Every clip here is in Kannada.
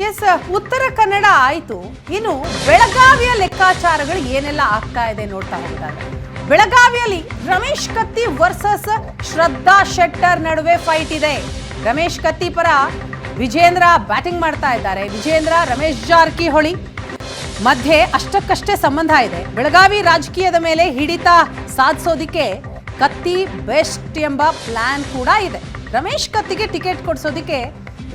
ಎಸ್, ಉತ್ತರ ಕನ್ನಡ ಆಯ್ತು. ಇನ್ನು ಬೆಳಗಾವಿಯ ಲೆಕ್ಕಾಚಾರಗಳು ಏನೆಲ್ಲ ಆಗ್ತಾ ಇದೆ ನೋಡ್ತಾ ಹೋಗೋದಾದ್ರೆ, ಬೆಳಗಾವಿಯಲ್ಲಿ ರಮೇಶ್ ಕತ್ತಿ ವರ್ಸಸ್ ಶ್ರದ್ಧಾ ಶೆಟ್ಟರ್ ನಡುವೆ ಫೈಟ್ ಇದೆ. ರಮೇಶ್ ಕತ್ತಿ ಪರ ವಿಜೇಂದ್ರ ಬ್ಯಾಟಿಂಗ್ ಮಾಡ್ತಾ ಇದ್ದಾರೆ. ವಿಜೇಂದ್ರ ರಮೇಶ್ ಜಾರಕಿಹೊಳಿ ಮಧ್ಯೆ ಅಷ್ಟಕ್ಕಷ್ಟೇ ಸಂಬಂಧ ಇದೆ. ಬೆಳಗಾವಿ ರಾಜಕೀಯದ ಮೇಲೆ ಹಿಡಿತ ಸಾಧಿಸೋದಿಕ್ಕೆ ಕತ್ತಿ ಬೆಸ್ಟ್ ಎಂಬ ಪ್ಲಾನ್ ಕೂಡ ಇದೆ. ರಮೇಶ್ ಕತ್ತಿಗೆ ಟಿಕೆಟ್ ಕೊಡಿಸೋದಿಕ್ಕೆ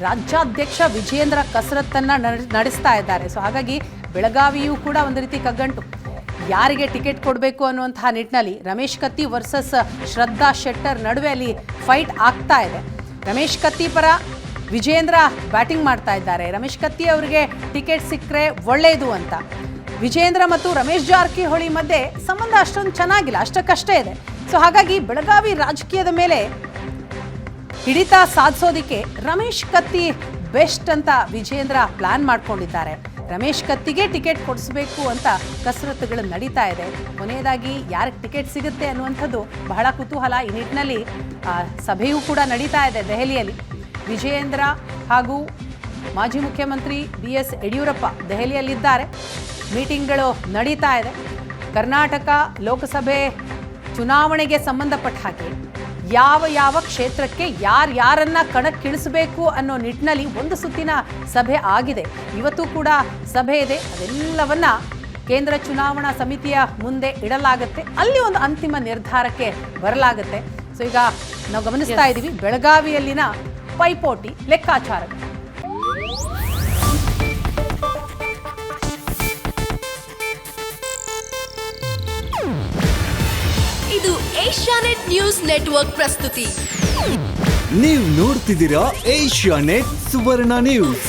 ರಾಜ್ಯಾಧ್ಯಕ್ಷ ವಿಜೇಂದ್ರ ಕಸರತ್ತನ್ನ ನಡೆಸ್ತಾ ಇದ್ದಾರೆ. ಸೊ ಹಾಗಾಗಿ ಬೆಳಗಾವಿಯೂ ಕೂಡ ಒಂದು ರೀತಿ ಕಗ್ಗಂಟು. ಯಾರಿಗೆ ಟಿಕೆಟ್ ಕೊಡಬೇಕು ಅನ್ನುವಂತಹ ನಿಟ್ಟಿನಲ್ಲಿ ರಮೇಶ್ ಕತ್ತಿ ವರ್ಸಸ್ ಶ್ರದ್ಧಾ ಶೆಟ್ಟರ್ ನಡುವೆ ಅಲ್ಲಿ ಫೈಟ್ ಆಗ್ತಾ ಇದೆ. ರಮೇಶ್ ಕತ್ತಿ ಪರ ವಿಜೇಂದ್ರ ಬ್ಯಾಟಿಂಗ್ ಮಾಡ್ತಾ ಇದ್ದಾರೆ. ರಮೇಶ್ ಕತ್ತಿ ಅವರಿಗೆ ಟಿಕೆಟ್ ಸಿಕ್ಕರೆ ಒಳ್ಳೆಯದು ಅಂತ. ವಿಜೇಂದ್ರ ಮತ್ತು ರಮೇಶ್ ಜಾರಕಿಹೊಳಿ ಮಧ್ಯೆ ಸಂಬಂಧ ಅಷ್ಟೊಂದು ಚೆನ್ನಾಗಿಲ್ಲ, ಅಷ್ಟಕ್ಕಷ್ಟೇ ಇದೆ. ಸೊ ಹಾಗಾಗಿ ಬೆಳಗಾವಿ ರಾಜಕೀಯದ ಮೇಲೆ ಹಿಡಿತ ಸಾಧಿಸೋದಿಕ್ಕೆ ರಮೇಶ್ ಕತ್ತಿ ಬೆಸ್ಟ್ ಅಂತ ವಿಜೇಂದ್ರ ಪ್ಲಾನ್ ಮಾಡ್ಕೊಂಡಿದ್ದಾರೆ. ರಮೇಶ್ ಕತ್ತಿಗೆ ಟಿಕೆಟ್ ಕೊಡಿಸಬೇಕು ಅಂತ ಕಸರತ್ತುಗಳು ನಡೀತಾ ಇದೆ. ಕೊನೆಯದಾಗಿ ಯಾರಿಗೆ ಟಿಕೆಟ್ ಸಿಗುತ್ತೆ ಅನ್ನುವಂಥದ್ದು ಬಹಳ ಕುತೂಹಲ. ಈ ನಿಟ್ಟಿನಲ್ಲಿ ಸಭೆಯೂ ಕೂಡ ನಡೀತಾ ಇದೆ ದೆಹಲಿಯಲ್ಲಿ. ವಿಜೇಂದ್ರ ಹಾಗೂ ಮಾಜಿ ಮುಖ್ಯಮಂತ್ರಿ BS ಯಡಿಯೂರಪ್ಪ ದೆಹಲಿಯಲ್ಲಿದ್ದಾರೆ. ಮೀಟಿಂಗ್ಗಳು ನಡೀತಾ ಇದೆ. ಕರ್ನಾಟಕ ಲೋಕಸಭೆ ಚುನಾವಣೆಗೆ ಸಂಬಂಧಪಟ್ಟ ಹಾಗೆ ಯಾವ ಕ್ಷೇತ್ರಕ್ಕೆ ಯಾರನ್ನ ಕಣಕ್ಕಿಳಿಸಬೇಕು ಅನ್ನೋ ನಿಟ್ಟಿನಲ್ಲಿ ಒಂದು ಸುತ್ತಿನ ಸಭೆ ಆಗಿದೆ. ಇವತ್ತು ಕೂಡ ಸಭೆ ಇದೆ. ಅದೆಲ್ಲವನ್ನ ಕೇಂದ್ರ ಚುನಾವಣಾ ಸಮಿತಿಯ ಮುಂದೆ ಇಡಲಾಗುತ್ತೆ. ಅಲ್ಲಿ ಒಂದು ಅಂತಿಮ ನಿರ್ಧಾರಕ್ಕೆ ಬರಲಾಗುತ್ತೆ. ಸೊ ಈಗ ನಾವು ಗಮನಿಸ್ತಾ ಇದ್ದೀವಿ ಬೆಳಗಾವಿಯಲ್ಲಿನ ಪೈಪೋಟಿ ಲೆಕ್ಕಾಚಾರ. ಇದು ಏಷ್ಯಾನೆಟ್ ನ್ಯೂಸ್ ನೆಟ್ವರ್ಕ್ ಪ್ರಸ್ತುತಿ. ನೀವು ನೋಡ್ತಿದ್ದೀರಾ ಏಷ್ಯಾನೆಟ್ ಸುವರ್ಣ ನ್ಯೂಸ್.